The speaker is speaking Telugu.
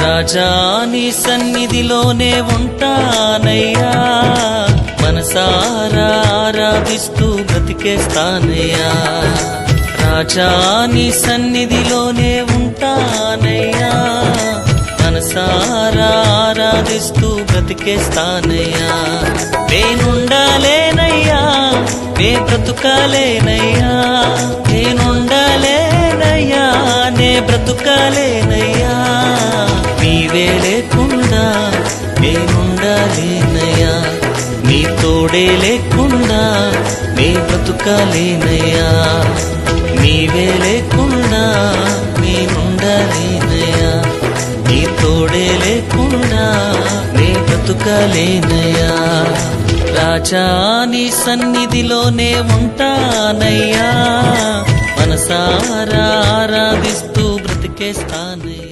రాజా నీ సన్నిధిలోనే ఉంటానయ్యా, మనసారా ఆరాధిస్తూ బ్రతికేస్తానయ్యా. రాజా నీ సన్నిధిలోనే ఉంటానయ్యా, మనసారా ఆరాధిస్తూ బ్రతికేస్తానయ్యా. నేనుండాలేనయ్యా, నే బ్రతుకాలేనయ్యా, నేనుండాలేనయ్యా, నే బ్రతుకాలేనయ్యా. నీవే లేకుండా నేనుండాలేనయ్యా, నీ తోడే లేకుండా నే బ్రతుకాలేనయ్యా. నీవే లేకుండా నేనుండాలేనయ్యా, నీ తోడే లేకుండా నే బ్రతుకాలేనయ్యా. రాజా నీ సన్నిధిలోనే ఉంటానయ్యా, మనసారా ఆరాధిస్తూ బ్రతికేస్తానయ్యా.